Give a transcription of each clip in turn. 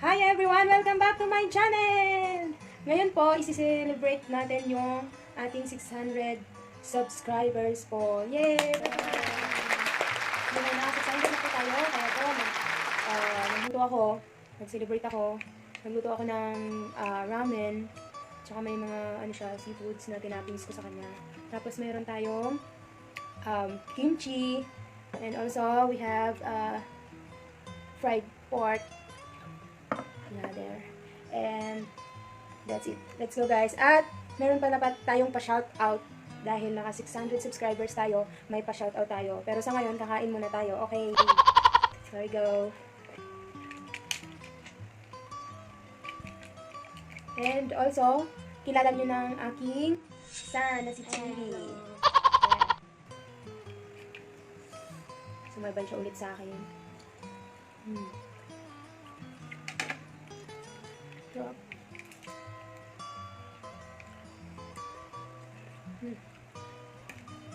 Hi everyone! Welcome back to my channel! Ngayon po, isi-celebrate natin yung ating 600 subscribers po. Yay! Ngayon na, 600 na po tayo. Kaya po, nagluto ako, nag-celebrate ako. Nagluto ako ng ramen. Tsaka may mga seafoods na tinapings ko sa kanya. Tapos mayroon tayong kimchi. And also, we have fried pork. Yeah, there. And that's it. Let's go guys. At meron pa na tayong pa-shoutout dahil naka 600 subscribers tayo, may pa-shoutout tayo. Pero sa ngayon, kakain muna tayo. Okay. So we go. And also, kilala nyo ng aking son na si Chili. Sumabay siya ulit sa akin. Sarap.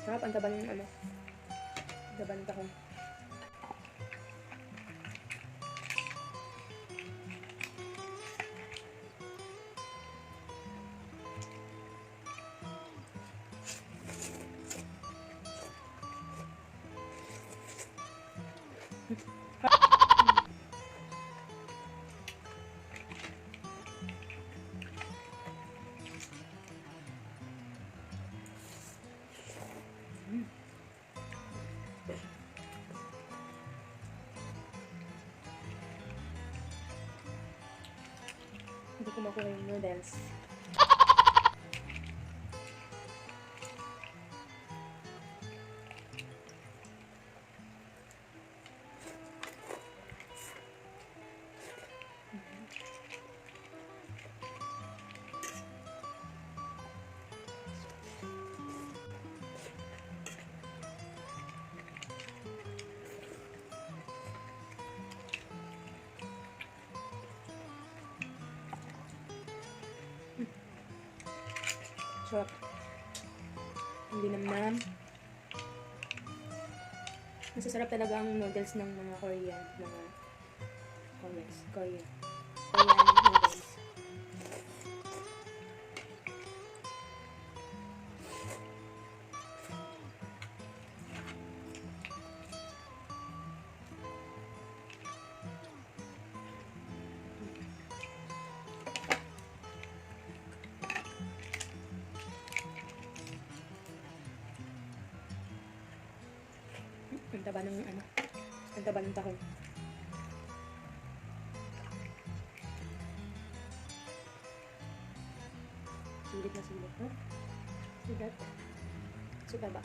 Sarap, ang taba ng taba ng tahong. Hindi ko makuha yung noodles. Sarap. Hindi namnam. Masasarap talaga ang noodles ng mga Korean. Korean noodles. Ang taba ng ang taba ng tahong. Sulit na sulit, ha? Sugat. Sugat ba?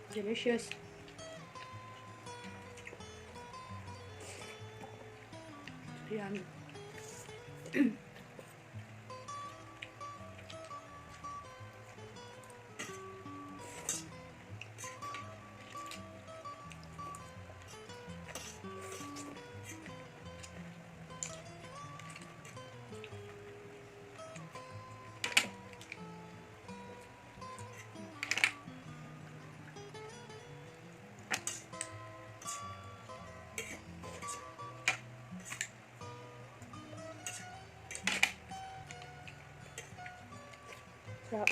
Delicious. Yummy. Sarap.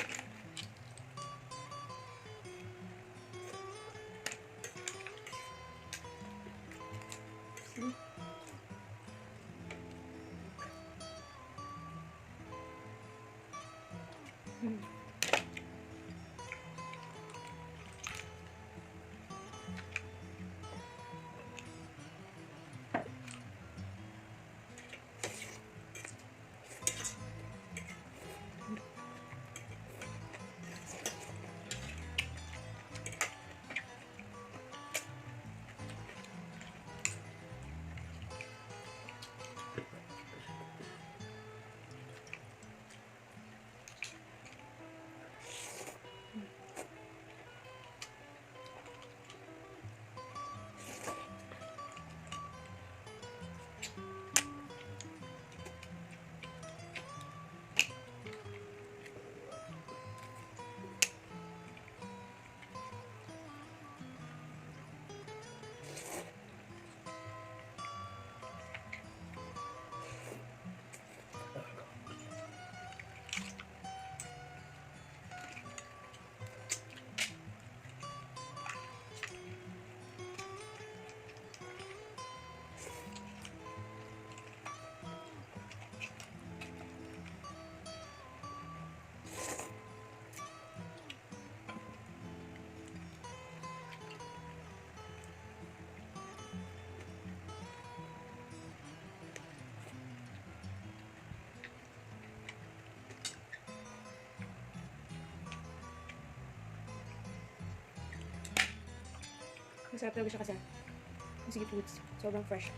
Masarap talaga siya kasi yung seafoods. Sobrang fresh.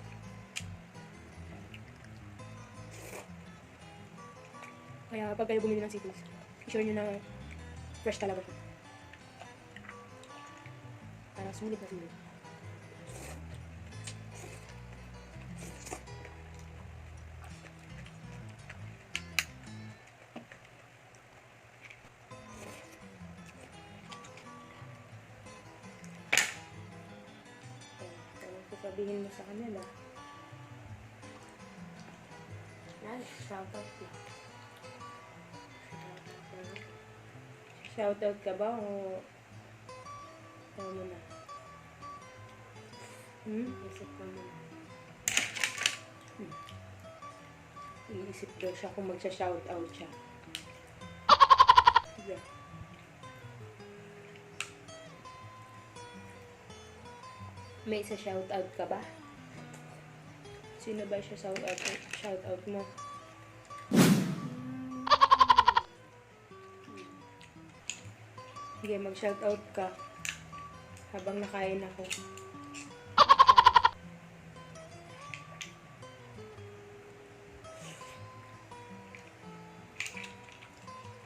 Kaya pag kayo bumili ng seafoods, sure nyo na fresh talaga siya. Parang sulit na sulit. Sabihin mo sa kanila. Shoutout lang. Shoutout ka ba o ayaw mo na? Isip ko muna. Iisip daw siya kung magsha-shoutout siya. Sige. May isa shoutout ka ba? Sino ba siya shoutout mo? Sige, mag-shoutout ka habang nakain ako.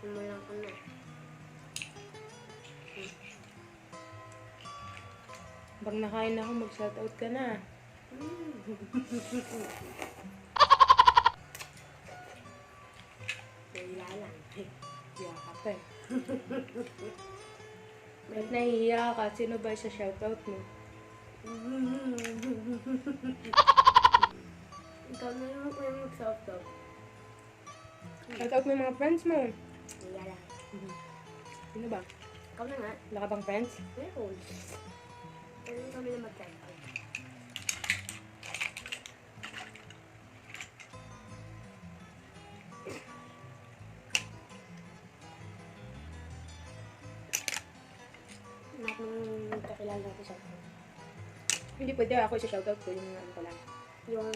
Umulang ko na. Habang nakain ako, mag-shoutout ka na. Nahiya lang. Hiya ka pa eh. Ba't nahihiya ka? Sino ba siya shoutout mo? Ikaw na yung mag-shoutout. Shoutout mo yung mga friends mo. Nahiya lang. Sino ba? Ikaw na nga. Wala ka bang friends? Meron. Pero kami na mag-shoutout. Lahat ng kakilala ko sa Hindi pwede ako siya shoutout ko yung mga ano ko lang. yung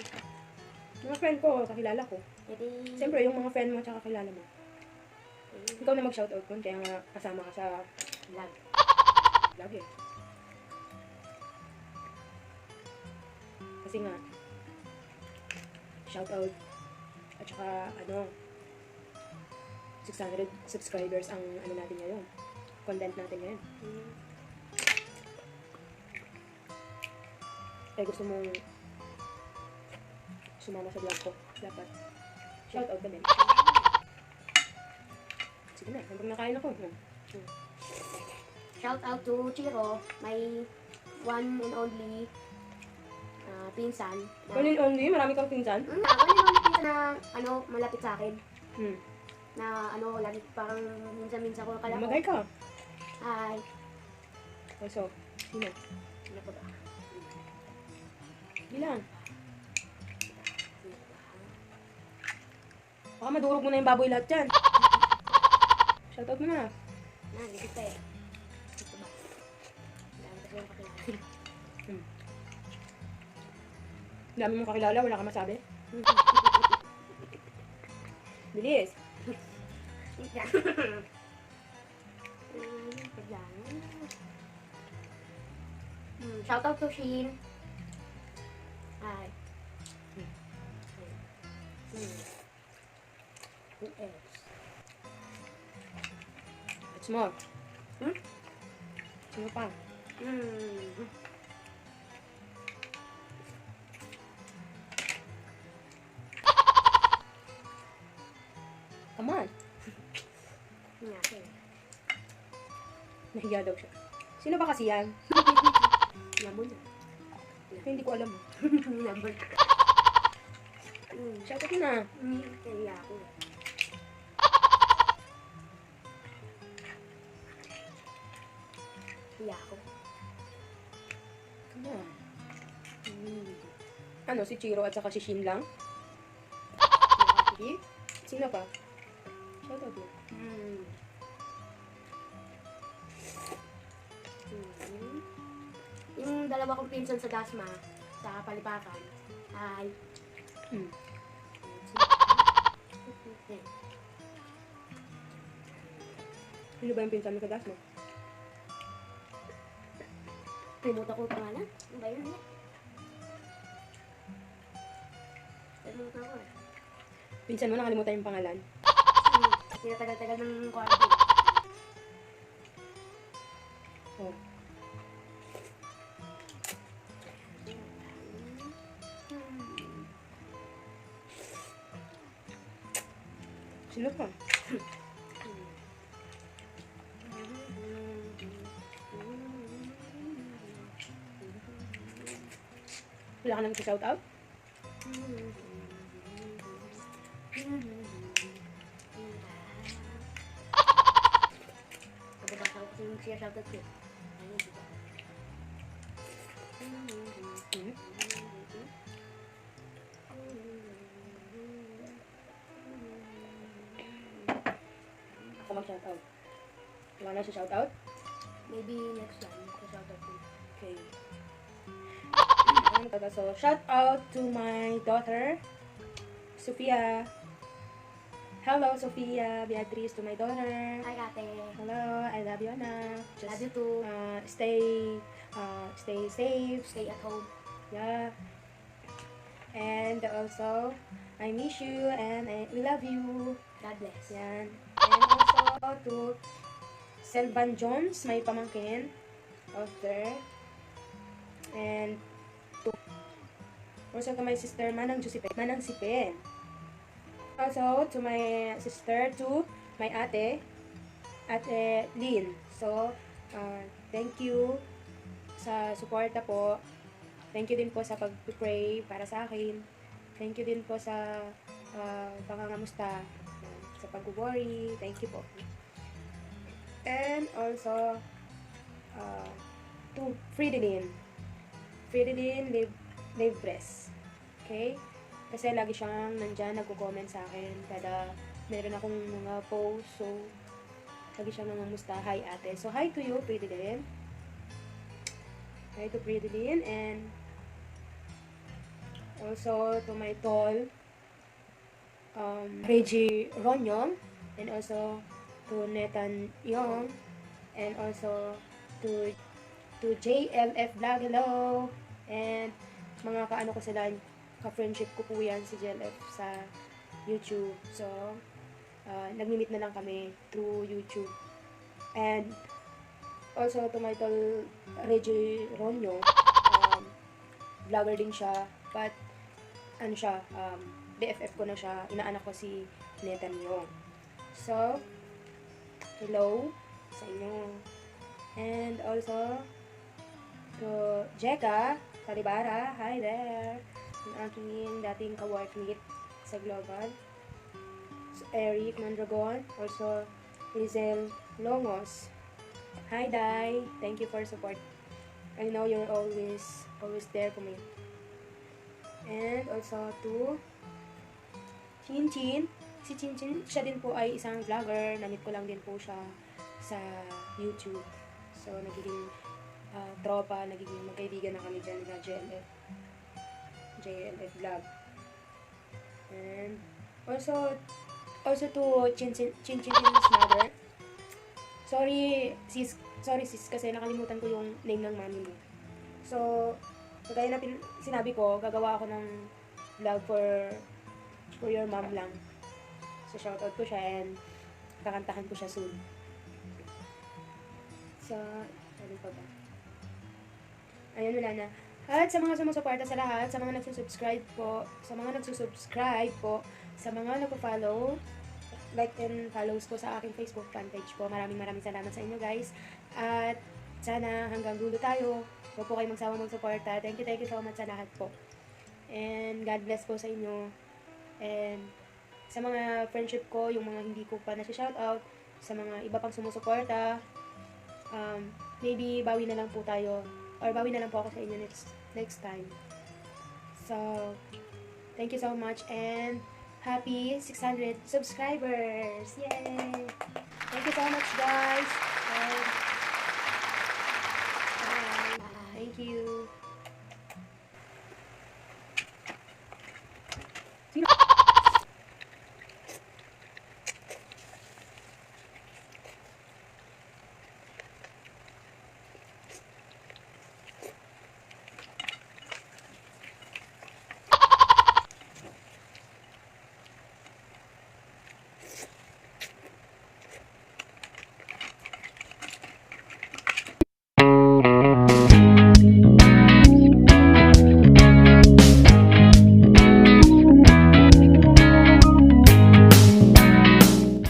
Mga friend ko, kakilala ko. edi Siyempre, yung mga friend mo at kakilala mo. Ikaw na mag-shoutout ko, kaya nga kasama ka sa vlog. vlog eh. Kasi nga, shoutout at saka ano, 600 subscribers ang ano natin ngayon. Content natin ngayon. Kaya gusto mong sumama sa vlog ko, dapat shoutout ka din. Sige na, hanggang nakain ako. Shout out to Chiro, my one and only pinsan. One and only, marami kang pinsan. One and only pinsan na ano, malapit sa akin. Na ano, lagi parang minsan-minsan ko nakala ko. Magay ka. Hi. So, sino? Ano ko ba? Bilang. Baka madurog mo na yung baboy lahat dyan. Shoutout mo na. Ligit ka eh. Ito ba? Dami kasi yung kakilala. Dami mong kakilala, wala ka masabi. Bilis. Shout out to Shin. Hi. Who else? It's more. Sino pa? Come on. Nahiya daw siya. Sino ba kasi yan? Lamon na. Hindi ko alam. Lamon. Shoutout mo na. Kaya ako. Kaya ako. Come on. Ano, si Chiro at saka si Shin lang? Sige. Sino pa? Shoutout mo. Yung dalawa kong pinsan sa Dasma, sa Palipakan, ay... Sino ba yung pinsan mo sa das mo? Kalimutan ko yung pangalan. Ano ba yun? Kalimutan ko eh. Pinsan mo nakalimutan yung pangalan. Tinatagal-tagal ng quarantine. Oh. Sino pa? Wala ka naman sa shoutout? Kababasa ko kasi yung siya shoutout ko. Ayun, diba? Ako mag-shoutout. Wala na sa shoutout? Maybe next time, shoutout ko. Okay. So, shout out to my daughter, Sophia. Hello, Sophia, Beatrice, to my daughter. Hi, ate. Hello, I love you, anak. Love you too. Stay safe. Stay at home. Yeah. And also, I miss you and we love you. God bless. Yan. And also to Selvan Jones, my pamangkin, out there. And also to my sister, Manang Sipin. Also to my sister, to my ate Lynn. So, thank you sa suporta po. Thank you din po sa pag-pray para sa akin. Thank you din po sa pangangamusta, sa pag-worry. Thank you po. And also, to Fridolin, live breast. Okay? Kasi lagi siyang nandyan, nagko-comment sa akin. Kada meron akong mga post, so lagi siyang nangamusta. Hi ate. So hi to you, Fridolin. Hi to Fridolin. And also to my tol, Reggie Ronyong. And also to Nathan Iyong. And also to JLF Vlog. Hello. And mga kaano ko sila, ka-friendship ko po yan si JLF sa YouTube. So, nag-meet na lang kami through YouTube. And also to my tol Reggie Ronyo, vlogger din siya, but ano siya, BFF ko na siya, inaanak ko si Nathan Yong. So, hello sa inyo. And also to Jeka Talibara, hi there. Yung aking dating ka-workmate sa Global. So, Eric Mondragon, also Rizel Longos. Hi Dai, thank you for support. I know you're always there for me. And also to Chin Chin. Si Chin Chin, siya din po ay isang vlogger. Namit ko lang din po siya sa YouTube. So, nagiging tropa, nagiging magkaibigan na kami dyan na JLF Vlog. And also to Chin Chin's mother. Sorry sis, kasi nakalimutan ko yung name ng mami mo. So, kagaya na sinabi ko, gagawa ako ng vlog for your mom lang. So, shoutout ko siya and kakantahan ko siya soon. So, ano pa ba? Ayun, wala na. At sa mga sumusuporta sa lahat, sa mga nagsusubscribe po, sa mga nagpo-follow, like and follows po sa aking Facebook fan page po. Maraming salamat sa inyo guys. At sana hanggang dulo tayo. Huwag po kayo magsawang magsuporta. Thank you so much sa lahat po. And God bless po sa inyo. And sa mga friendship ko, yung mga hindi ko pa nasi-shoutout, sa mga iba pang sumusuporta, maybe bawi na lang po tayo. Or bawi na lang po ako sa inyo next time. So, thank you so much and happy 600 subscribers! Yay! Thank you so much guys! And, bye! Thank you!